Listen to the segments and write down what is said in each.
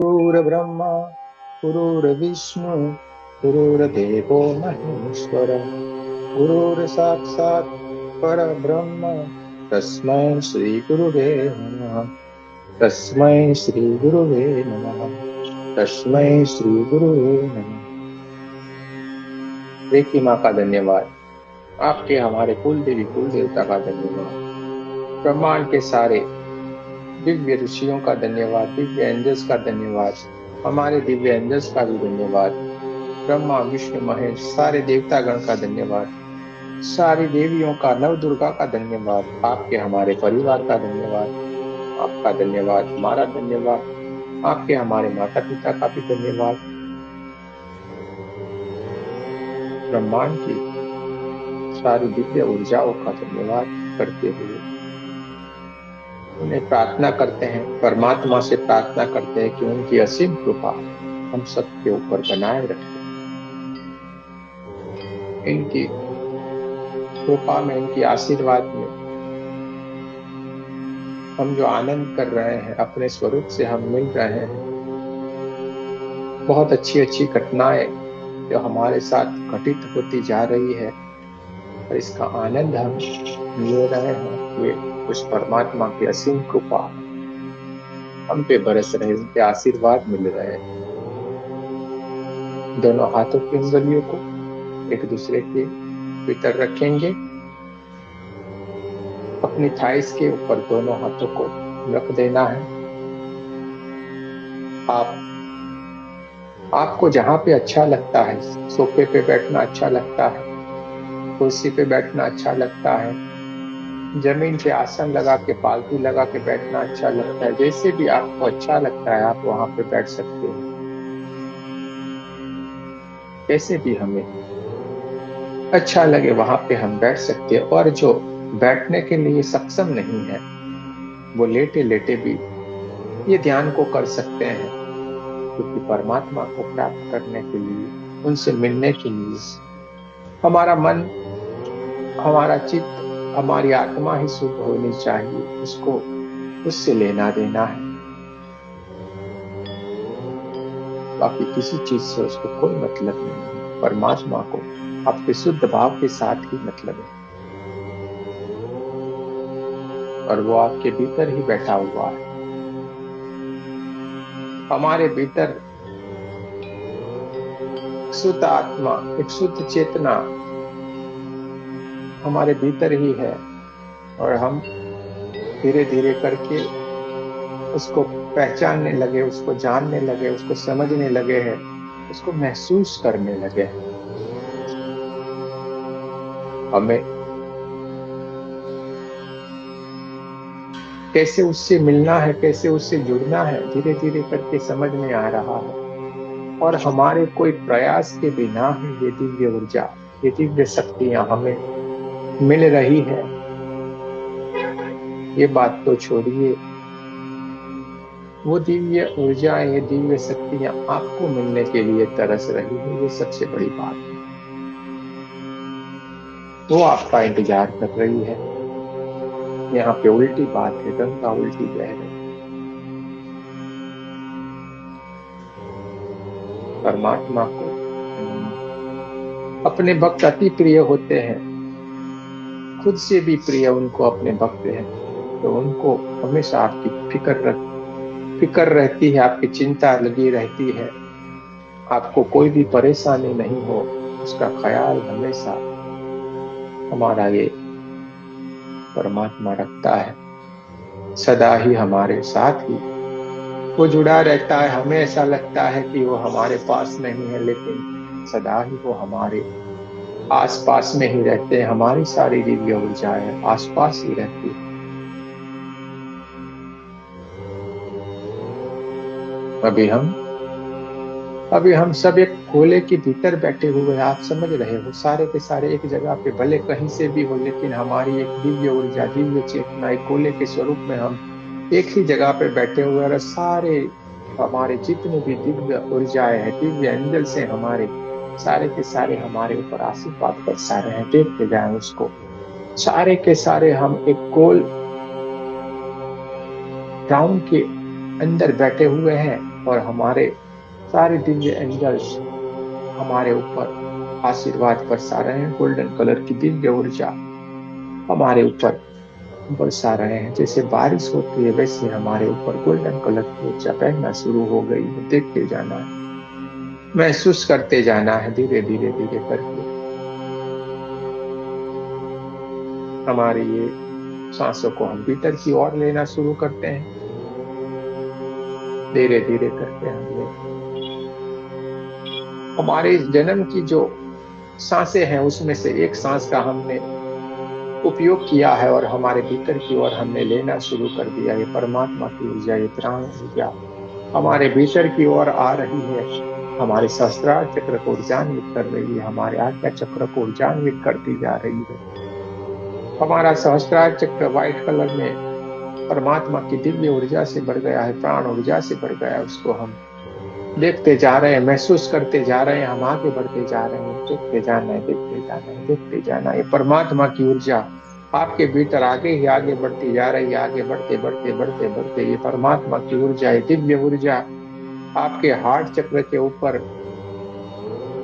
गुरुर्ब्रह्मा गुरुर्विष्णु गुरुर्देवो महेश्वर गुरुर्साक्षात् परब्रह्म तस्मै श्री गुरुवे नमः। तस्मै श्री गुरुवे नमः। तस्मै श्री गुरुवे नमः। रेखी माँ का धन्यवाद, आपके हमारे कुल देवी कुल देवता का धन्यवाद, ब्रह्मांड के सारे दिव्य ऋषियों का धन्यवाद, दिव्य एंजल्स का धन्यवाद, हमारे दिव्य एंजल्स का भी धन्यवाद, ब्रह्मा विष्णु महेश सारे देवतागण का धन्यवाद, सारी देवियों का, नव दुर्गा का धन्यवाद, आपके हमारे परिवार का धन्यवाद, आपका धन्यवाद, हमारा धन्यवाद, आपके हमारे माता पिता का भी धन्यवाद। ब्रह्मांड की सारी दिव्य ऊर्जाओं का धन्यवाद करते हुए उन्हें प्रार्थना करते हैं, परमात्मा से प्रार्थना करते हैं कि उनकी असीम कृपा हम सबके ऊपर बनाए रखे। इनकी कृपा में, इनकी आशीर्वाद में हम जो आनंद कर रहे हैं, अपने स्वरूप से हम मिल रहे हैं, बहुत अच्छी अच्छी घटनाएं जो हमारे साथ घटित होती जा रही है और इसका आनंद हम ले रहे हैं, ये उस परमात्मा की असीम कृपा हम पे बरस रहे, उनके आशीर्वाद मिल रहे हैं। दोनों हाथों की उंगलियों को एक दूसरे के भीतर रखेंगे, अपनी थाइस के ऊपर दोनों हाथों को रख देना है। आपको जहां पे अच्छा लगता है, सोफे पे बैठना अच्छा लगता है, कुर्सी पे बैठना अच्छा लगता है, जमीन पे आसन लगा के, पालतू लगा के बैठना अच्छा लगता है, जैसे भी आपको अच्छा लगता है आप वहां पे बैठ सकते हैं। कैसे भी हमें अच्छा लगे वहां पे हम बैठ सकते हैं। और जो बैठने के लिए सक्षम नहीं है वो लेटे लेटे भी ये ध्यान को कर सकते हैं, क्योंकि परमात्मा को प्राप्त करने के लिए, उनसे मिलने के लिए हमारा मन, हमारा चित्त, हमारी आत्मा ही शुद्ध होनी चाहिए। उसको उससे लेना देना है, बाकी किसी चीज से उसको कोई मतलब नहीं है। परमात्मा को आपके शुद्ध भाव के साथ ही मतलब है और वो आपके भीतर ही बैठा हुआ है। हमारे भीतर शुद्ध आत्मा, एक शुद्ध चेतना हमारे भीतर ही है और हम धीरे धीरे करके उसको पहचानने लगे, उसको जानने लगे, उसको समझने लगे हैं, उसको महसूस करने लगे हैं। हमें कैसे उससे मिलना है, कैसे उससे जुड़ना है, धीरे धीरे करके समझ में आ रहा है। और हमारे कोई प्रयास के बिना ही ये दिव्य ऊर्जा, ये दिव्य शक्तियां हमें मिल रही है। ये बात तो छोड़िए, वो दिव्य ऊर्जा, ये दिव्य शक्तियां आपको मिलने के लिए तरस रही है। ये सबसे बड़ी बात है। वो आपका इंतजार कर रही है। यहाँ पे उल्टी बात है, गंगा उल्टी बह रही। परमात्मा को अपने भक्त अति प्रिय होते हैं, खुद से भी प्रिय उनको अपने भक्त हैं, तो उनको हमेशा आपकी फिक्र रहती है, आपकी चिंता लगी रहती है। आपको कोई भी परेशानी नहीं हो, उसका ख्याल हमेशा हमारा ये परमात्मा रखता है। सदा ही हमारे साथ ही वो जुड़ा रहता है। हमें ऐसा लगता है कि वो हमारे पास नहीं है, लेकिन सदा ही वो हमारे आस पास में ही रहते हैं। हमारी सारी दिव्य ऊर्जाएं आस पास ही रहती है। अभी हम सब एक गोले के भीतर बैठे हुए हैं। आप समझ रहे हो, सारे के सारे एक जगह पे, भले कहीं से भी हो, लेकिन हमारी एक दिव्य ऊर्जा, दिव्य चेतना, एक गोले के स्वरूप में हम एक ही जगह पे बैठे हुए हैं। और सारे हमारे जितने भी दिव्य ऊर्जाएं हैं, दिव्य एंजल से हमारे सारे के सारे हमारे ऊपर आशीर्वाद बरसा रहे हैं। देखते जाए उसको, सारे के सारे हम एक गोल राउंड के अंदर बैठे हुए हैं और हमारे सारे दिव्य एंजल्स हमारे ऊपर आशीर्वाद बरसा रहे हैं। गोल्डन कलर की दिव्य ऊर्जा हमारे ऊपर बरसा रहे हैं। जैसे बारिश होती है वैसे हमारे ऊपर गोल्डन कलर की ऊर्जा बहना शुरू हो गई है। देखते जाना है, महसूस करते जाना है, धीरे धीरे धीरे करके हमारी ये सांसों को हम भीतर की ओर लेना शुरू करते हैं। धीरे धीरे करके हमने हमारे इस जन्म की जो सांसें हैं उसमें से एक सांस का हमने उपयोग किया है और हमारे भीतर की ओर हमने लेना शुरू कर दिया। ये परमात्मा की ऊर्जा, ये प्राण ऊर्जा हमारे भीतर की ओर आ रही है। हमारे सहस्त्रार चक्र को ऊर्जान्वित कर रही है, हमारे आज्ञा चक्र को ऊर्जान्वित करती जा रही है। हमारा सहस्त्रार चक्र व्हाइट कलर में परमात्मा की दिव्य ऊर्जा से भर गया है, प्राण ऊर्जा से भर गया है। उसको हम देखते जा रहे हैं, महसूस करते जा रहे हैं, हम आगे बढ़ते जा रहे हैं। देखते जाना है, देखते जाना है, देखते जाना है। ये परमात्मा की ऊर्जा आपके भीतर आगे ही आगे बढ़ती जा रही है। आगे बढ़ते बढ़ते बढ़ते बढ़ते ये परमात्मा की ऊर्जा, ये दिव्य ऊर्जा आपके हार्ट चक्र के ऊपर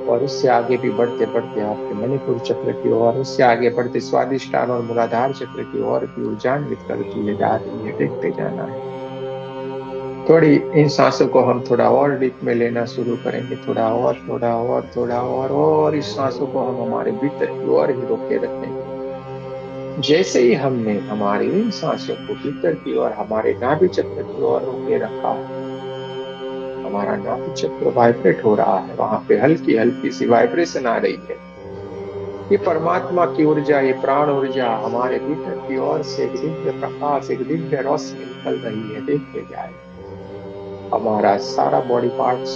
और उससे आगे भी बढ़ते बढ़ते आपके मणिपुर चक्र की ओर, उससे आगे बढ़ते स्वादिष्ठान और मूलाधार चक्र की ओर भी ऊर्जान्वित करती जा रही है। देखते जाना है। थोड़ी इन सांसों को हम थोड़ा और डीप में लेना शुरू करेंगे। थोड़ा और, थोड़ा और, थोड़ा और इस सांसों को हम हमारे भीतर की ओर ही रोके रखेंगे। जैसे ही हमने हमारी इन सांसों को भीतर की ओर हमारे नाभि चक्र की ओर रोके रखा, हमारा नाभि चक्र वाइब्रेट हो रहा है। वहां पे हल्की हल्की सी वाइब्रेशन आ रही है। ये परमात्मा की ऊर्जा, ये प्राण ऊर्जा हमारे भीतर की ओर से एक दिव्य प्रकाश, एक दिव्य रोशनी निकल रही है। देखते जाए हमारा सारा बॉडी पार्ट्स,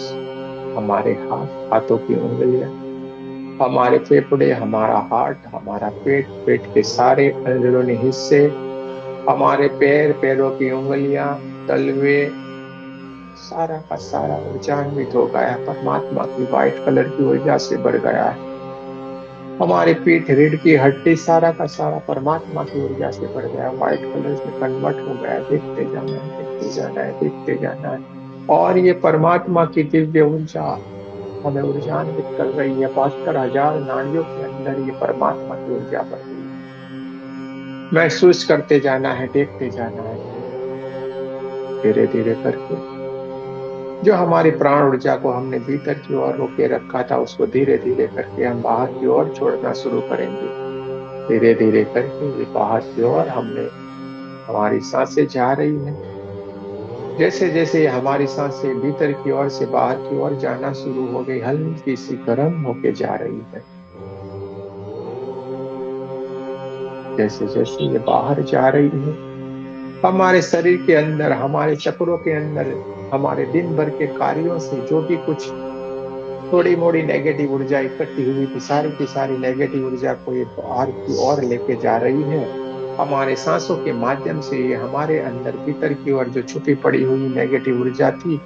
हमारे हाथों की उंगलियां, हमारे फेफड़े, हमारा हार्ट, हमारा पेट, पेट के सारे अंदरूनी हिस्से, हमारे पैर, पैरों की उंगलियां, तलवे, सारा का सारा ऊर्जान्वित हो गया। परमात्मा की व्हाइट कलर की ऊर्जा से भर गया है। हमारी पीठ, रीढ़ की हड्डी, सारा का सारा परमात्मा की ऊर्जा से भर गया, व्हाइट कलर से कन्वर्ट हो गया। देखते जाना है, देखते जाना है, देखते जाना है। और ये परमात्मा की दिव्य ऊर्जा हमें ऊर्जान्वित कर रही है। 72,000 नाड़ियों के अंदर ये परमात्मा की ऊर्जा भर रही है। महसूस करते जाना है, देखते जाना है, धीरे धीरे करके जो हमारी प्राण ऊर्जा को हमने भीतर की ओर रोके रखा था उसको धीरे धीरे करके हम बाहर की ओर छोड़ना शुरू करेंगे। धीरे धीरे करके ये बाहर की ओर हमने हमारी सांसें जा रही हैं। जैसे जैसे हमारी सांसें भीतर की ओर से बाहर की ओर जाना शुरू हो गई, हल्की सी गर्म होके जा रही है। जैसे जैसे ये बाहर जा रही है, हमारे शरीर के अंदर, हमारे चक्रों के अंदर, हमारे दिन भर के कार्यों से जो भी कुछ थोड़ी मोड़ी नेगेटिव ऊर्जा इकट्ठी हुई थी, सारी की सारी नेगेटिव ऊर्जा को ये बाहर की ओर लेके जा रही है। हमारे सांसों के माध्यम से ये हमारे अंदर भीतर की ओर जो छुपी पड़ी हुई नेगेटिव ऊर्जा थी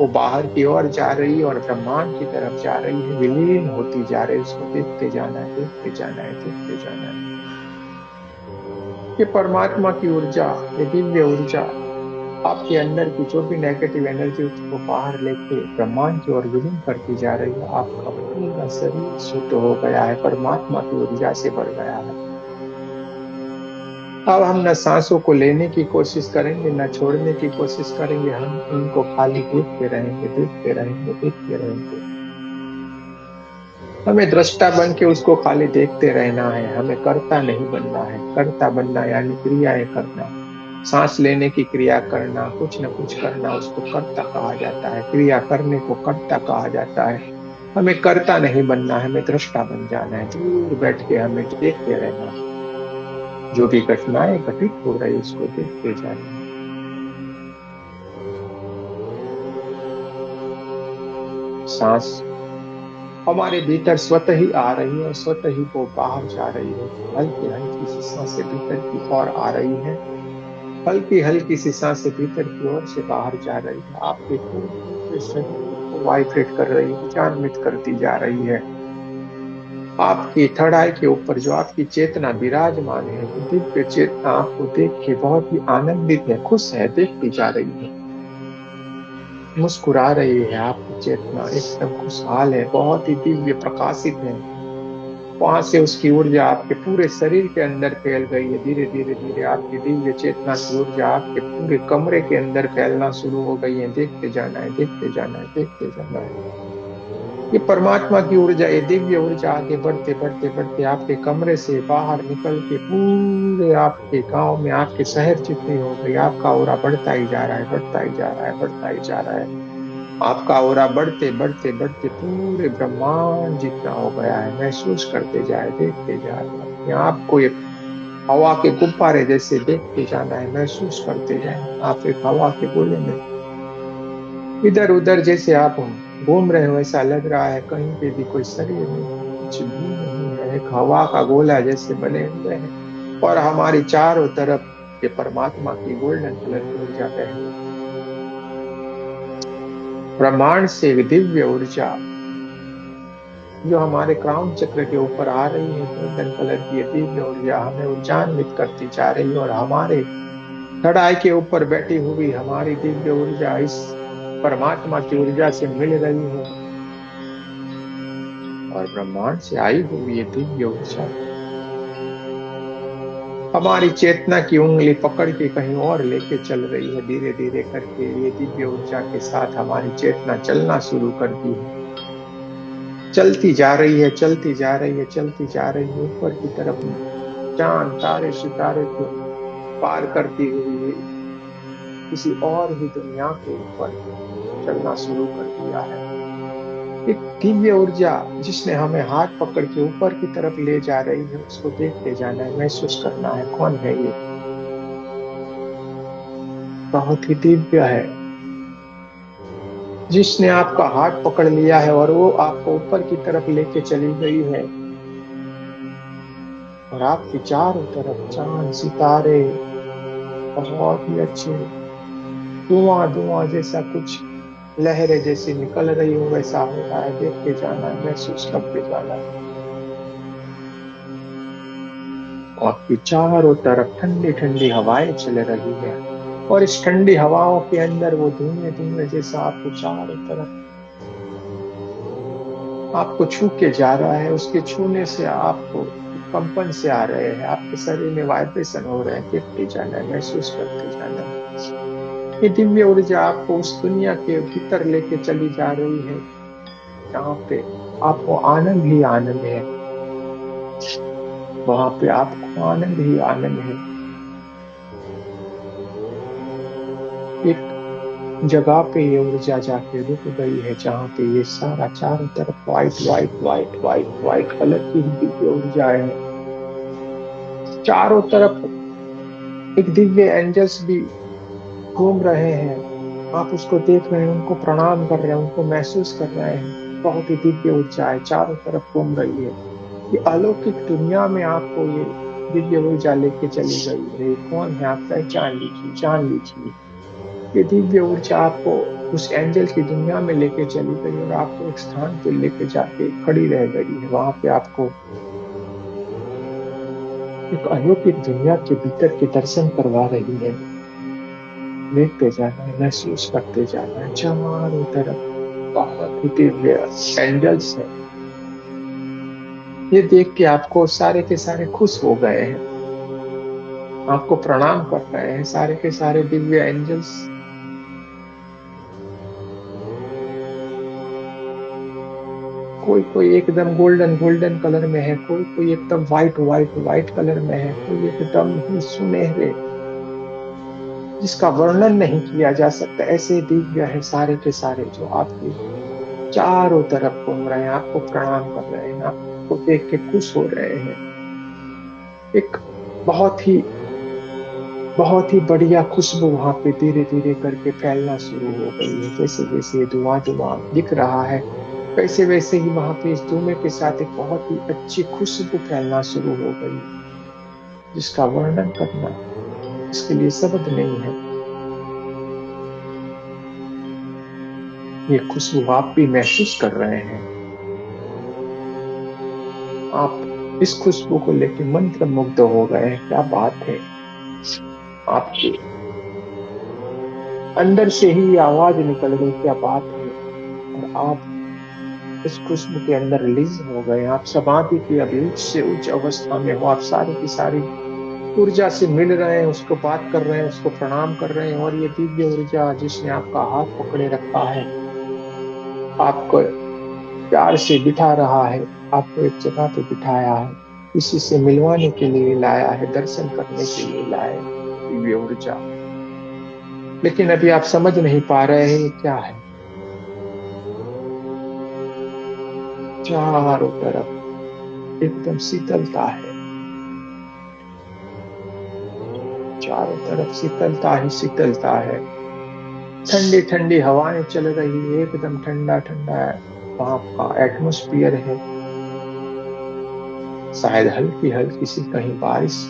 वो बाहर की ओर जा रही है और ब्रह्मांड की तरफ जा रही है, विलीन होती जा रही है। उसको देखते जाना है, देखते जाना है, देखते जाना है। ये परमात्मा की ऊर्जा, ये दिव्य ऊर्जा आपके अंदर की जो भी नेगेटिव एनर्जी उसको बाहर लेके ब्रह्मांड की ओर विलीन करती जा रही है। आपका पूरा शरीर शुद्ध हो गया है, परमात्मा की ऊर्जा से भर गया है। अब हम न सांसों को लेने की कोशिश करेंगे, न छोड़ने की कोशिश करेंगे। हम इनको खाली देखते रहेंगे, देखते रहेंगे, देखते रहेंगे। हमें दृष्टा बन के उसको खाली देखते रहना है। हमें कर्ता नहीं बनना है। कर्ता बनना यानी क्रियाएं करना, सांस लेने की क्रिया करना, कुछ न कुछ करना, उसको कर्ता कहा जाता है। क्रिया करने को कर्ता कहा जाता है। हमें कर्ता नहीं बनना है, हमें दृष्टा बन जाना है। दूर बैठ के हमें देखते रहना है। जो भी घटनाएं घटित हो रही उसको देखते जाना है। सांस हमारे भीतर स्वतः ही आ रही है और स्वतः ही वो बाहर जा रही है। हल्की हल्की सी सांसें भीतर की ओर आ रही है, हल्की हल्की सी सांसें भीतर की ओर से बाहर जा रही है। आपके पूरे शरीर को वाइब्रेट कर रही है, ऊर्जान्वित करती जा रही है। आपकी थड़ाई के ऊपर जो आपकी चेतना विराजमान है, वो दिव्य चेतना आपको देख के बहुत ही आनंदित है, खुश है, देखती जा रही है। मुस्कुरा रही है, आपकी चेतना एकदम खुशहाल है, बहुत ही दिव्य प्रकाशित है। वहां से उसकी ऊर्जा आपके पूरे शरीर के अंदर फैल गई है। धीरे धीरे धीरे आपकी दिव्य चेतना की ऊर्जा आपके पूरे कमरे के अंदर फैलना शुरू हो गई है। देखते जाना है, देखते जाना है, देखते जाना है। ये परमात्मा की ऊर्जा, ये दिव्य ऊर्जा आगे बढ़ते बढ़ते बढ़ते आपके कमरे से बाहर निकल के पूरे आपके गांव में, आपके शहर जितनी हो गई। आपका ऑरा बढ़ता ही जा रहा है, बढ़ता ही जा रहा है, बढ़ता ही जा रहा है। आपका ऑरा बढ़ते बढ़ते बढ़ते पूरे ब्रह्मांड जितना हो गया है। महसूस करते जाए, देखते जाए, अपने आप को एक हवा के गुब्बारे जैसे देखते जाना है, महसूस करते जाए। आप एक हवा के गोले में इधर उधर जैसे आप घूम रहे हो, ऐसा लग रहा है कहीं पे भी कोई शरीर नहीं है, कुछ भी नहीं है। एक हवा का गोला जैसे बने हुए हैं और हमारी चारों तरफ ये परमात्मा की गोल्डन कलर की ऊर्जा बह रही है। ब्रह्मांड से एक दिव्य ऊर्जा जो हमारे क्राउन चक्र के ऊपर आ रही है, गोल्डन कलर की ये दिव्य ऊर्जा हमें ऊर्जान्वित करती जा रही है। और हमारे चढ़ाई के ऊपर बैठी हुई हमारी दिव्य ऊर्जा इस परमात्मा की ऊर्जा से मिल रही है। और ब्रह्मांड से आई हुई ये दिव्य ऊर्जा हमारी चेतना की उंगली पकड़ के कहीं और लेके चल रही है। धीरे धीरे करके ये दिव्य ऊर्जा के साथ हमारी चेतना चलना शुरू कर दी है। चलती जा रही है, चलती जा रही है, चलती जा रही है ऊपर की तरफ। चांद तारे सितारे को पार करती हुई किसी और ही दुनिया के ऊपर चलना शुरू कर दिया है। एक दिव्य ऊर्जा जिसने हमें हाथ पकड़ के ऊपर की तरफ ले जा रही है, उसको देखते जाना है, महसूस करना है कौन है ये। बहुत ही दिव्य है जिसने आपका हाथ पकड़ लिया है और वो आपको ऊपर की तरफ लेके चली गई है। और आपके चारों तरफ चांद सितारे बहुत ही अच्छे, धुआं धुआं जैसा कुछ लहरें जैसी निकल रही हो वैसा हो रहा है। देखते जाना है, महसूस करते जाना है। आपकी चारों तरफ ठंडी ठंडी हवाएं चल रही है और इस ठंडी हवाओं के अंदर वो धुएं धुएं जैसा आपको चारों तरफ आपको छू के जा रहा है। उसके छूने से आपको कंपन से आ रहे हैं, आपके शरीर में वाइब्रेशन हो रहे हैं। देखते जाना है, महसूस करते जाना है। ये दिव्य ऊर्जा आपको उस दुनिया के भीतर लेके चली जा रही है जहाँ पे आपको आनंद ही आनंद है। वहां पे आपको आनंद ही आनंद है। एक जगह पे ये ऊर्जा जाके रुक गई है जहाँ पे ये सारा चारों तरफ white white white white white colour की दिव्य ऊर्जा है। चारों तरफ एक दिव्य एंजल्स भी घूम रहे हैं। आप उसको देख रहे हैं, उनको प्रणाम कर रहे हैं, उनको महसूस कर रहे हैं। बहुत ही दिव्य ऊर्जा है, चारों तरफ घूम रही है। ये अलौकिक दुनिया में आपको ये दिव्य ऊर्जा लेके चली गई है। ये कौन है, आप पहचान लीजिए, जान लीजिए। ये दिव्य ऊर्जा आपको उस एंजल की दुनिया में लेके चली गई और आपको एक स्थान पे लेके जाके खड़ी रह गई है। वहां पे आपको एक अलौकिक दुनिया के भीतर के दर्शन करवा रही है। देखते जाना है, महसूस करते जाना है। चारों तरफ बहुत ही दिव्य एंजल्स है। ये देख के आपको सारे के सारे खुश हो गए हैं, आपको प्रणाम कर रहे हैं सारे के सारे दिव्य एंजल्स। कोई कोई एकदम गोल्डन गोल्डन कलर में है, कोई कोई एकदम व्हाइट व्हाइट व्हाइट कलर में है, कोई एकदम ही सुनहरे जिसका वर्णन नहीं किया जा सकता। ऐसे दिव्य है सारे के सारे जो आपके चारों तरफ घूम रहे हैं, आपको प्रणाम कर रहे हैं, आपको देख के खुश हो रहे हैं। एक बहुत ही बहुत ही बढ़िया खुशबू वहां पे धीरे धीरे करके फैलना शुरू हो गई है। जैसे जैसे धुआं धुआं दिख रहा है, वैसे वैसे ही वहां पे इस धुएं के साथ एक बहुत ही अच्छी खुशबू फैलना शुरू हो गई, जिसका वर्णन करना इसके लिए शब्द नहीं है। ये खुशबू आप भी महसूस कर रहे हैं। आप इस खुशबू को लेकर मंत्र मुग्ध हो गए हैं। क्या बात है। आपके अंदर से ही आवाज निकल गई, क्या बात है। और आप इस खुशबू के अंदर लीन हो गए। आप समाधि की अभी उच्च से उच्च अवस्था में हो। आप सारी की सारी ऊर्जा से मिल रहे हैं, उसको बात कर रहे हैं, उसको प्रणाम कर रहे हैं। और ये दिव्य ऊर्जा जिसने आपका हाथ पकड़े रखा है, आपको प्यार से बिठा रहा है, आपको एक जगह पे बिठाया है, किसी से मिलवाने के लिए लाया है, दर्शन करने के लिए लाया है, दिव्य ऊर्जा। लेकिन अभी आप समझ नहीं पा रहे हैं ये क्या है। चारों तरफ एकदम शीतलता है, चारों तरफ शीतलता ही शीतलता है। ठंडी ठंडी हवाएं चल रही है, एकदम ठंडा ठंडा है। वहां का एटमोस्फियर है, शायद हल्की हल्की सी कहीं बारिश,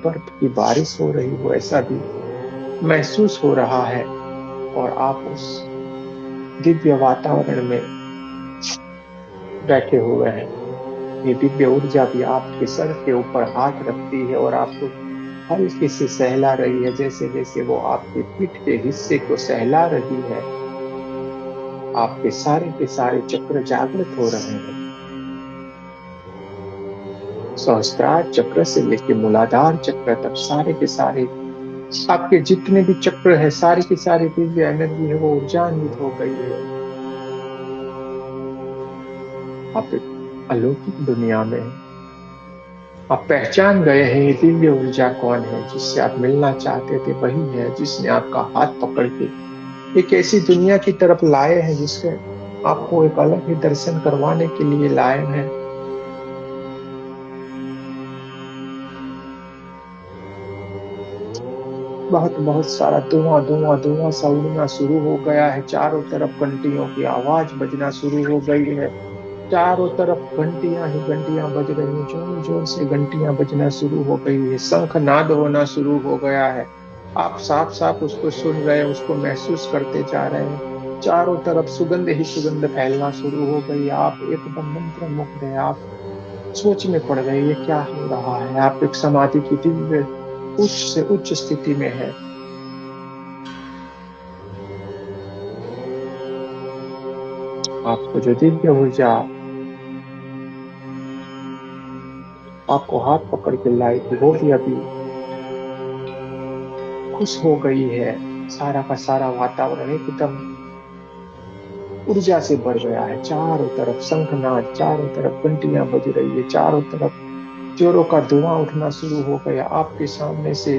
बर्फ की बारिश हो रही हो, ऐसा भी महसूस हो रहा है। और आप उस दिव्य वातावरण में बैठे हुए हैं। ये दिव्य ऊर्जा भी आपके सर के ऊपर हाथ रखती है और आपको हल्के से सहला रही है। जैसे जैसे वो आपके पीठ के हिस्से को सहला रही है, आपके सारे के सारे चक्र जागृत हो रहे हैं। सहस्त्रार चक्र से लेके मूलाधार चक्र तक सारे के सारे आपके जितने भी चक्र है, सारी की सारी दिव्य एनर्जी है, वो ऊर्जान्वित हो गई है। आप एक अलौकिक दुनिया में हैं। आप पहचान गए हैं ये दिव्य ऊर्जा कौन है। जिससे आप मिलना चाहते थे वही है, जिसने आपका हाथ पकड़ के एक ऐसी दुनिया की तरफ लाए हैं, जिससे आपको एक अलग ही दर्शन करवाने के लिए लाए हैं। बहुत बहुत सारा धुआं धुआं धुआं सा उड़ना शुरू हो गया है। चारों तरफ घंटियों की आवाज बजना शुरू हो गई है। चारों तरफ घंटियां ही घंटियां बज रही हैं, जोर जोर से घंटियां बजना शुरू हो गई है, शंख नाद होना शुरू हो गया है। आप साफ साफ उसको सुन रहे हैं, उसको महसूस करते जा रहे हैं। चारों तरफ सुगंध ही सुगंध फैलना शुरू हो गई। आप एकदम मंत्र मुग्ध है। आप सोच में पड़ गए, ये क्या हो रहा है। आप एक समाधि की दिव्य उच्च से उच्च स्थिति में है। आपको जो दिव्य ऊर्जा आपको हाथ पकड़ के लाई थी, वो भी अभी खुश हो गई है। सारा का सारा वातावरण एकदम ऊर्जा से भर गया है। चारों तरफ शंखनाद, चारों तरफ घंटियां बज रही है, चारों तरफ जोरों का धुआं उठना शुरू हो गया। आपके सामने से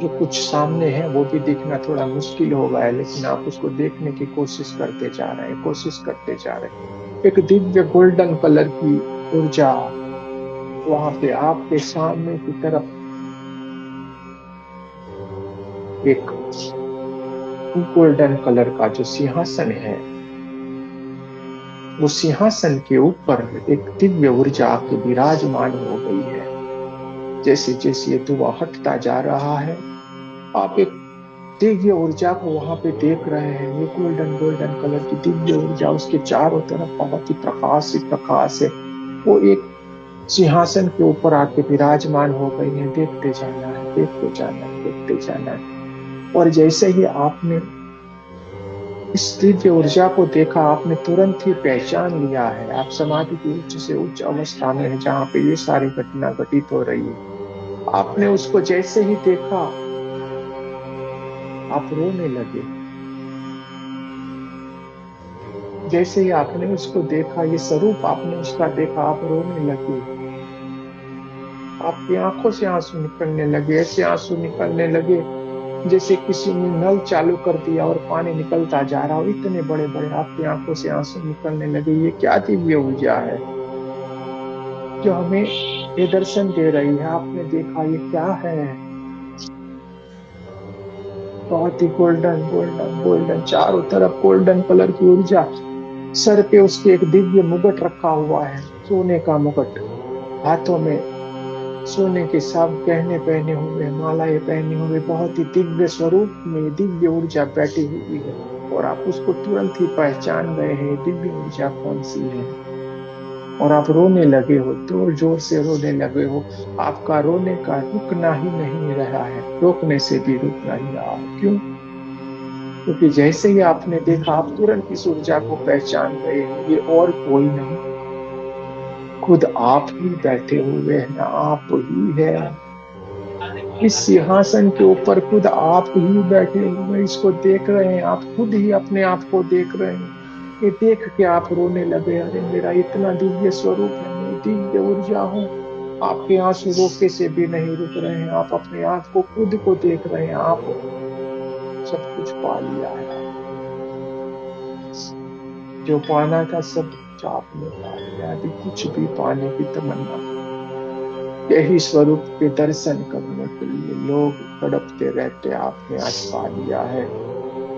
जो कुछ सामने है वो भी देखना थोड़ा मुश्किल हो गया है, लेकिन आप उसको देखने की कोशिश करते जा रहे हैं, कोशिश करते जा रहे हैं। एक दिव्य गोल्डन कलर की ऊर्जा वहां पे आपके सामने की तरफ एक गोल्डन कलर का जो सिंहासन है, वो सिंहासन के ऊपर एक दिव्य ऊर्जा आके विराजमान हो गई है। जैसे जैसे ये धुआं हटता जा रहा है, आप एक दिव्य ऊर्जा को वहां पे देख रहे हैं। ये गोल्डन गोल्डन कलर की दिव्य ऊर्जा, उसके चारों तरफ बहुत ही प्रकाश ही प्रकाश है। वो एक सिंहासन के ऊपर आके विराजमान हो गई है। देखते जाना है, देखते जाना है, देखते जाना है। और जैसे ही आपने इस दिव्य ऊर्जा को देखा, आपने तुरंत ही पहचान लिया है। आप समाधि की उच्च से उच्च अवस्था में है, जहाँ पे ये सारी घटना घटित हो रही है। आपने उसको जैसे ही देखा, आप रोने लगे। जैसे ही आपने उसको देखा, ये स्वरूप आपने उसका देखा, आप रोने लगे। आपकी आंखों से आंसू निकलने लगे, ऐसे आंसू निकलने लगे जैसे किसी ने नल चालू कर दिया और पानी निकलता जा रहा हो। इतने बड़े बड़े आपकी आंखों से आंसू निकलने लगे। ये क्या दिव्य ऊर्जा है जो हमें ये दर्शन दे रही है। आपने देखा, ये क्या है। बहुत ही गोल्डन गोल्डन गोल्डन, चारों तरफ गोल्डन कलर की ऊर्जा। सर पे उसके एक दिव्य मुकुट रखा हुआ है, सोने का मुकुट। हाथों में सोने के सब गहने पहने हुए, मालाएं पहने हुए, बहुत ही दिव्य स्वरूप में दिव्य ऊर्जा बैठी हुई है। और आप उसको तुरंत ही पहचान गए हैं, दिव्य ऊर्जा कौन सी है। और आप रोने लगे हो, जोर जोर से रोने लगे हो। आपका रोने का रुकना ही नहीं रहा है, रोकने से भी रुक नहीं रहा है। क्यों? क्योंकि जैसे ही आपने देखा आप तुरंत इस ऊर्जा को पहचान गए हैं, ये और कोई नहीं, खुद आप ही बैठे हुए हैं, आप ही है इस सिंहासन के ऊपर, खुद आप ही बैठे हुए इसको देख रहे हैं, आप खुद ही अपने आप को देख रहे हैं। ये देख के आप रोने लगे, अरे मेरा इतना दिव्य स्वरूप है, मैं दिव्य ऊर्जा हूँ। आपके आंसू रोके से भी नहीं रुक रहे हैं, आप अपने आप को खुद को देख रहे हैं, आप सब कुछ पा लिया है। जो पाना था सब कुछ आपने पा लिया, अभी कुछ भी पाने की तमन्ना। यही स्वरूप के दर्शन करने के लिए लोग तड़पते रहते, आपने आज पा लिया है।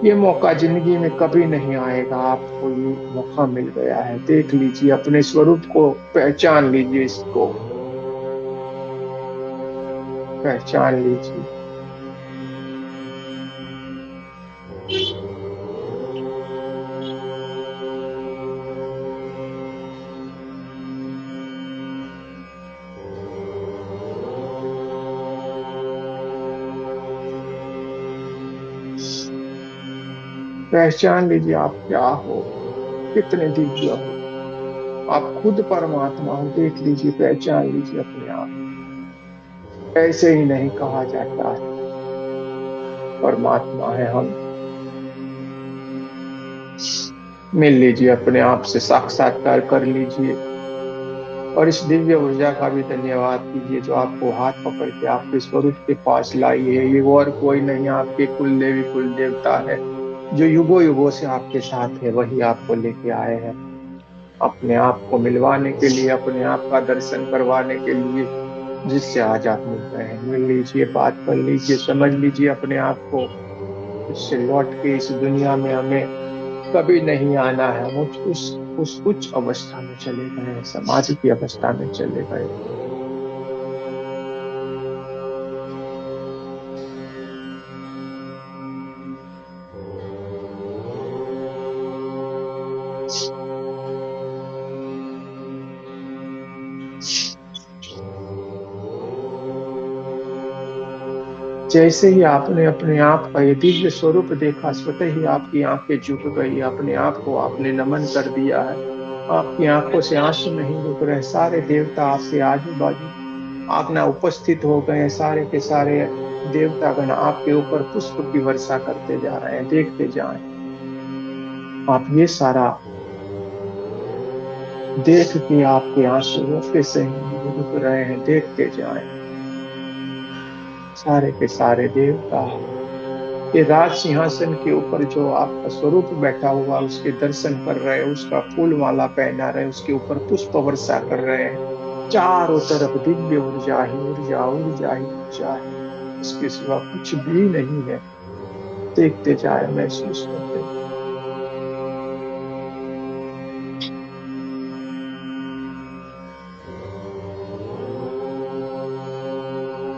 ये मौका जिंदगी में कभी नहीं आएगा, आपको ये मौका मिल गया है। देख लीजिए अपने स्वरूप को, पहचान लीजिए, इसको पहचान लीजिए। पहचान लीजिए आप क्या हो, कितने दिव्य हो। आप खुद परमात्मा हो, देख लीजिए, पहचान लीजिए अपने आप। ऐसे ही नहीं कहा जाता है परमात्मा है हम। मिल लीजिए अपने आप से, साक्षात्कार कर लीजिए, और इस दिव्य ऊर्जा का भी धन्यवाद कीजिए जो आपको हाथ पकड़ के आपके स्वरूप के पास लाई है। ये और कोई नहीं, आपके कुल देवी कुल देवता है, जो युगों युगों से आपके साथ है, वही आपको लेके आए हैं अपने आप को मिलवाने के लिए, अपने आप का दर्शन करवाने के लिए, जिससे आज आप मिल रहे हैं। मिल लीजिए, बात कर लीजिए, समझ लीजिए अपने आप को। इससे लौट के इस दुनिया में हमें कभी नहीं आना है। हम उस उच्च अवस्था में चले गए हैं, समाधि की अवस्था में चले गए। जैसे ही आपने अपने आप का ये दिव्य स्वरूप देखा, स्वतः ही आपकी आंखें झुक गई, अपने आप को आपने नमन कर दिया है। आपकी आंखों से आंसू नहीं रुक रहे, सारे देवता आपके आजू बाजू आपने उपस्थित हो गए हैं। सारे के सारे देवतागण आपके ऊपर पुष्प की वर्षा करते जा रहे हैं, देखते जाएं। आप ये सारा देख के आपके आंसू रोके से नहीं रुक रहे हैं, देखते जाएं। सारे के सारे देवता ये राज सिंहासन के ऊपर जो आपका स्वरूप बैठा हुआ, उसके दर्शन कर रहे हैं, उसका फूल माला पहना रहे, उसके ऊपर पुष्प वर्षा कर रहे हैं। चारों तरफ दिव्य ऊर्जा ही ऊर्जा, ऊर्जा ही ऊर्जा है, इसके सिवा कुछ भी नहीं है। देखते जाए, महसूस करते जाएं।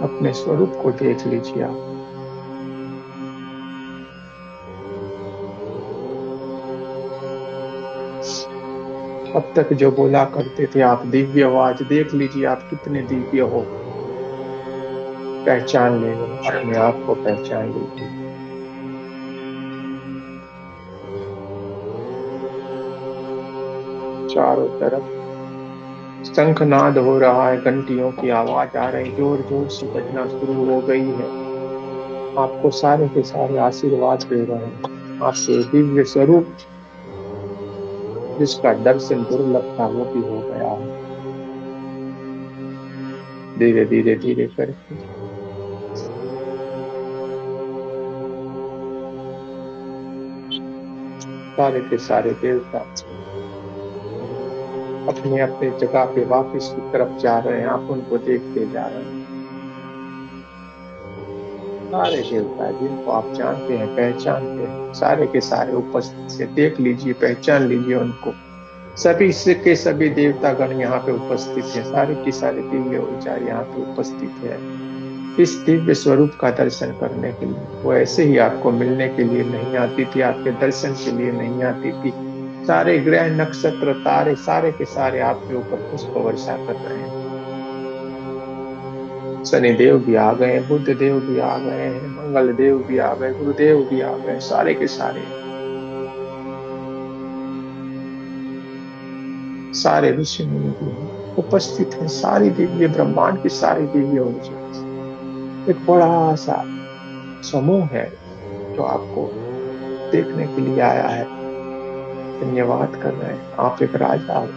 अपने स्वरूप को देख लीजिए आप। अब तक जो बोला करते थे आप दिव्य हो, आज देख लीजिए आप कितने दिव्य हो। पहचान लीजिए अपने आप को, पहचान लीजिए। चारों तरफ शंखनाद हो रहा है, घंटियों की आवाज आ रही, जोर जोर से बजना शुरू हो गई है। आपको सारे के सारे आशीर्वाद दे रहे हैं। आपके दिव्य स्वरूप जिसका दर्शन दुर्लभ था, वो भी हो गया है। धीरे धीरे धीरे करके सारे के सारे देवता अपने अपने जगह पे वापस की तरफ जा रहे हैं। आप उनको देखते जा रहे हैं। सारे देवता जिनको आप जानते हैं, पहचानते हैं, सारे के सारे उपस्थित से देख लीजिए, पहचान लीजिए उनको। सभी के सभी देवतागण यहाँ पे उपस्थित हैं, सारे की सारी दिव्य ऊर्जा यहाँ पे उपस्थित है इस दिव्य स्वरूप का दर्शन करने के लिए। वो ऐसे ही आपको मिलने के लिए नहीं आती थी, आपके दर्शन के लिए नहीं आती थी। सारे ग्रह नक्षत्र तारे सारे के सारे आपके ऊपर पुष्प वर्षा कर रहे हैं। शनिदेव भी आ गए, बुद्ध देव भी आ गए हैं, मंगल देव भी आ गए, गुरुदेव भी आ गए, सारे के सारे ऋषि मुनि भी उपस्थित हैं। सारी दिव्य ब्रह्मांड की सारी दिव्य ऊर्जा एक बड़ा सा समूह है जो आपको देखने के लिए आया है। धन्यवाद कर रहे हैं। आप एक राजा हो,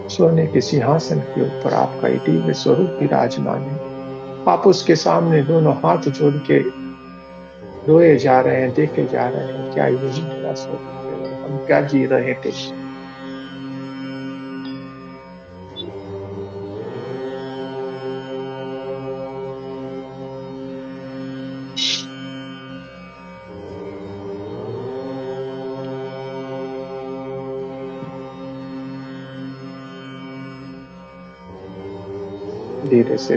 सोने के सिंहासन के ऊपर आपका ये दिव्य स्वरूप विराजमान है। आप उसके सामने दोनों हाथ जोड़ के रोए जा रहे हैं, देखे जा रहे हैं, क्या यही मेरा स्वरूप है, हम क्या जी रहे थे।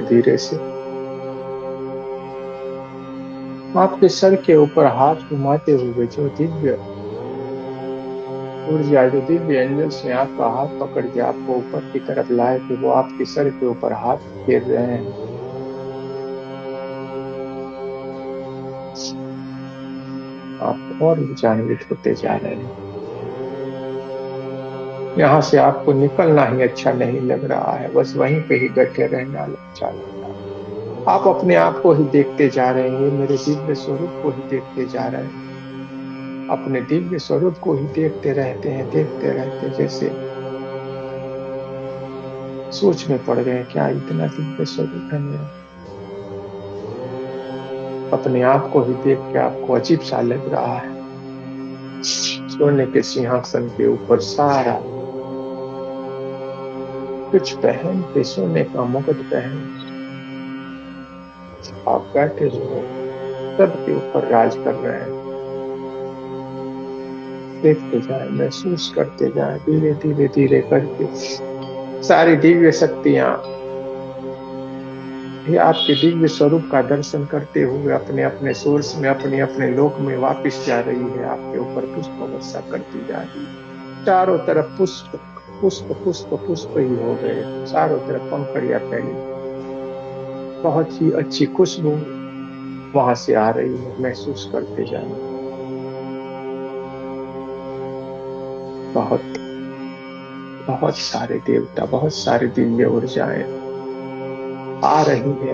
धीरे से आपके सर के ऊपर हाथ घुमाते हुए जो दिव्य ऊर्जा, जो दिव्य एंजल्स ने आपका हाथ पकड़ के आपको ऊपर की तरफ लाए थे, वो आपके सर के ऊपर हाथ फेर रहे हैं। आप और ऊर्जान्वित होते जा रहे हैं। यहाँ से आपको निकलना ही अच्छा नहीं लग रहा है, बस वहीं पे ही बैठे रहना अच्छा लगता है। आप अपने आप को ही देखते जा रहे हैं, मेरे दिव्य स्वरूप को ही देखते जा रहे हैं। अपने दिव्य स्वरूप को ही देखते रहते हैं, जैसे सोच में पड़ गए, क्या इतना दिव्य स्वरूप है मेरा। अपने आप को ही देख के आपको अजीब सा लग रहा है। सोने के सिंहासन के ऊपर सारा कुछ पहन के, सोने का मुकुट पहन आप बैठे जो सबके ऊपर राज कर रहे हैं। देखते जाए, महसूस करते जाए, धीरे धीरे करके सारी दिव्य शक्तियां भी आपके दिव्य स्वरूप का दर्शन करते हुए अपने अपने सोर्स में, अपने अपने लोक में वापस जा रही है। आपके ऊपर पुष्प वर्षा करती जा रही है। चारों तरफ पुष्प पुष्प पुष्प पुष्प ही हो गए, चारों तरफ पंखड़ियां फैली। बहुत ही अच्छी खुशबू वहां से आ रही है, महसूस करते जाए। बहुत बहुत सारे देवता, बहुत सारी दिव्य ऊर्जाएं आ रही है।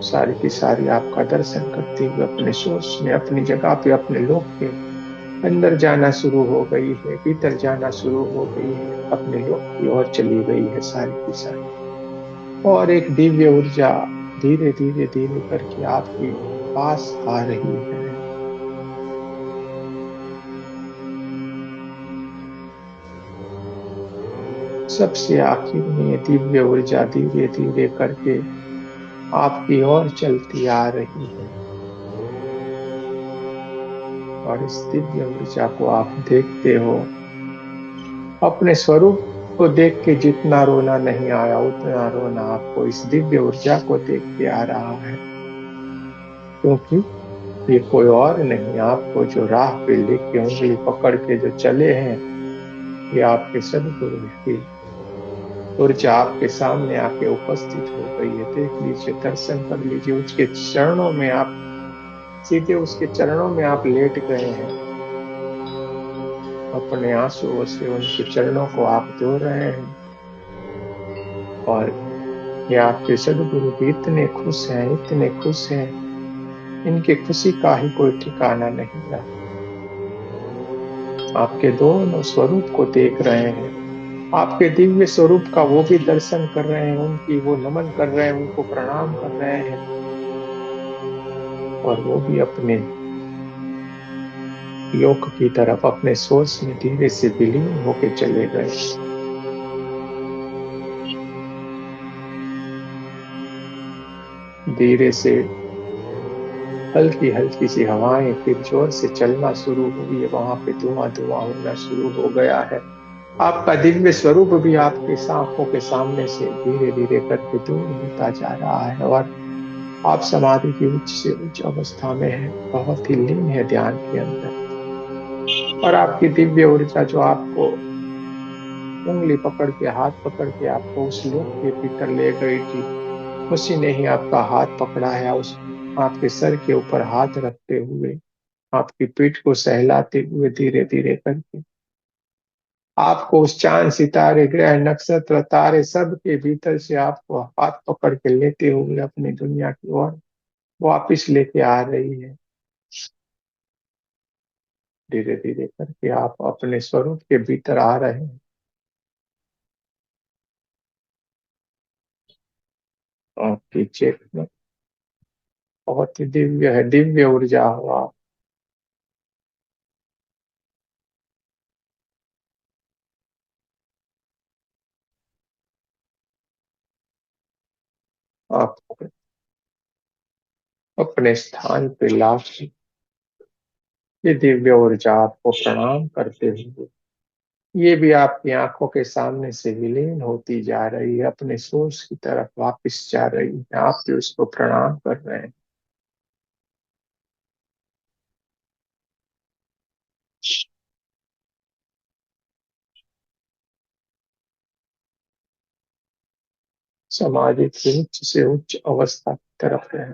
सारी की सारी आपका दर्शन करते हुए अपने सोर्स में, अपनी जगह पे, अपने लोक के अंदर जाना शुरू हो गई है, भीतर जाना शुरू हो गई है, अपने लोक की ओर चली गई है सारी की सारी। और एक दिव्य ऊर्जा धीरे धीरे करके आपके पास आ रही है। सबसे आखिर में ये दिव्य ऊर्जा धीरे धीरे करके आपकी ओर चलती आ रही है। और इस दिव्य ऊर्जा को आप देखते हो। अपने स्वरूप को देख के जितना रोना नहीं आया, उतना रोना आपको इस दिव्य ऊर्जा को देख के आ रहा है। क्योंकि ये कोई और नहीं, आपको जो राह पे लेके उंगली पकड़ के जो चले हैं, ये आपके सदगुरु की ऊर्जा आपके सामने आके उपस्थित हो गई है। देख लीजिए, दर्शन कर लीजिए, उसके चरणों में आप सीधे उसके चरणों में आप लेट गए हैं। अपने आंसुओं से उनके चरणों को आप धो रहे हैं। और ये आपके सदगुरु भी इतने खुश हैं, इतने खुश हैं, इनकी खुशी का ही कोई ठिकाना नहीं रहा। आपके दोनों स्वरूप को देख रहे हैं, आपके दिव्य स्वरूप का वो भी दर्शन कर रहे हैं, उनकी वो नमन कर रहे हैं, उनको प्रणाम कर रहे हैं। और वो भी अपने लोक की तरफ, अपने सोर्स में धीरे से विलीन होके चले गए। धीरे से हल्की हल्की सी हवाएं फिर जोर से चलना शुरू हुई है। वहां पे धुआं धुआं होना शुरू हो गया है। आपका दिव्य स्वरूप भी आपके आंखों के सामने से धीरे धीरे करके दूर होता जा रहा है। और आप समाधि की उच्च से उच्च अवस्था में है, बहुत ही लीन है ध्यान के अंदर। और आपकी दिव्य ऊर्जा जो आपको उंगली पकड़ के, हाथ पकड़ के आपको उस लोक के भीतर ले गई थी, उसी ने ही आपका हाथ पकड़ा है, उस आपके सर के ऊपर हाथ रखते हुए, आपकी पीठ को सहलाते हुए धीरे धीरे करके आपको उस चांद, सितारे, ग्रह, नक्षत्र, तारे सब के भीतर से आपको हाथ पकड़ के लेते हुए अपनी दुनिया की ओर वापिस लेके आ रही है। धीरे धीरे करके आप अपने स्वरूप के भीतर आ रहे हैं। आपकी चेतना बहुत ही दिव्य है, दिव्य ऊर्जा हो आप अपने स्थान पे लाभ, ये दिव्य ऊर्जा आपको प्रणाम करते हुए ये भी आपकी आंखों के सामने से विलीन होती जा रही है, अपने सोर्स की तरफ वापस जा रही है, आप भी उसको प्रणाम कर रहे हैं। सामाजिक से उच्च अवस्था की तरफ है।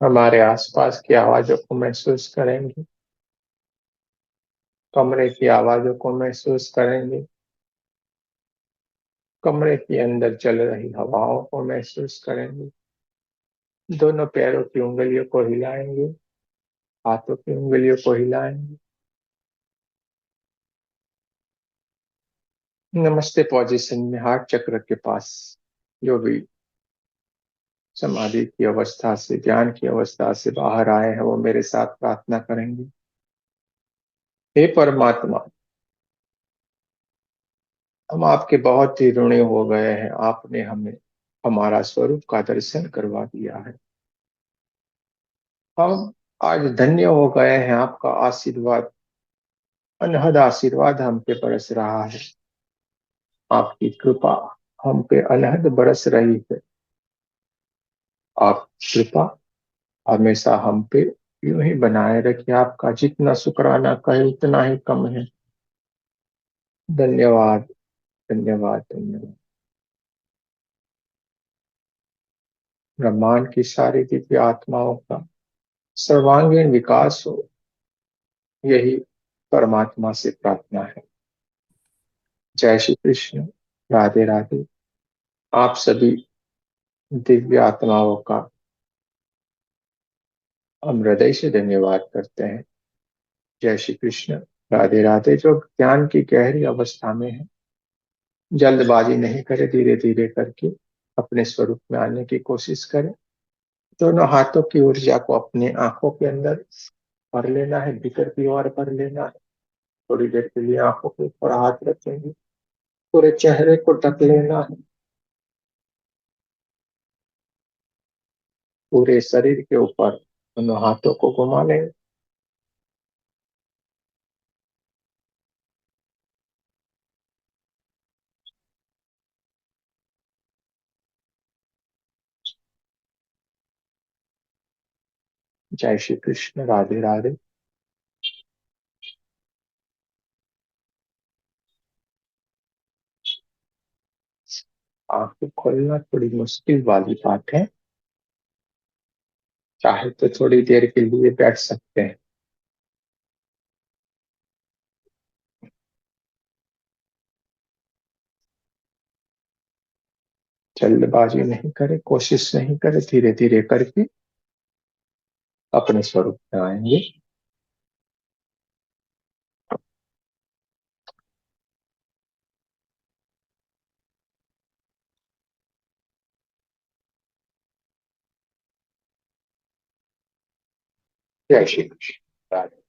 हमारे आसपास की आवाजों को महसूस करेंगे, कमरे की आवाजों को महसूस करेंगे, कमरे के अंदर चल रही हवाओं को महसूस करेंगे, दोनों पैरों की उंगलियों को हिलाएंगे, हाथों की उंगलियों को हिलाएंगे। नमस्ते पोजीशन में हार्ट चक्र के पास जो भी समाधि की अवस्था से, ज्ञान की अवस्था से बाहर आए हैं, वो मेरे साथ प्रार्थना करेंगे। हे परमात्मा, हम आपके बहुत ही ऋणी हो गए हैं, आपने हमें हमारा स्वरूप का दर्शन करवा दिया है। हम आज धन्य हो गए हैं, आपका आशीर्वाद, अनहद आशीर्वाद हम पे बरस रहा है, आपकी कृपा हम पे अनहद बरस रही है। आप कृपा हमेशा हम पे यूं ही बनाए रखिए, आपका जितना शुक्राना कहे उतना ही कम है। धन्यवाद, धन्यवाद, धन्यवाद। ब्रह्मांड की सारी दिव्य आत्माओं का सर्वांगीण विकास हो, यही परमात्मा से प्रार्थना है। जय श्री कृष्ण, राधे राधे। आप सभी दिव्य आत्माओं का हम हृदय से धन्यवाद करते हैं। जय श्री कृष्ण, राधे राधे। जो ज्ञान की गहरी अवस्था में है, जल्दबाजी नहीं करे, धीरे धीरे करके अपने स्वरूप में आने की कोशिश करें। दोनों हाथों की ऊर्जा को अपनी आंखों के अंदर भर लेना है, भीतर की ओर भर लेना है। थोड़ी देर के लिए आंखों के ऊपर हाथ रखेंगे, पूरे चेहरे को ढक लेना है, पूरे शरीर के ऊपर दोनों हाथों को घुमा लेंगे। जय श्री कृष्ण, राधे राधे। आंखें खोलना थोड़ी मुश्किल वाली बात है, चाहे तो थोड़ी देर के लिए बैठ सकते हैं। जल्दबाजी नहीं करे, कोशिश नहीं करे, धीरे धीरे करके अपने स्वरूप में आएंगे। जय श्री कृष्ण।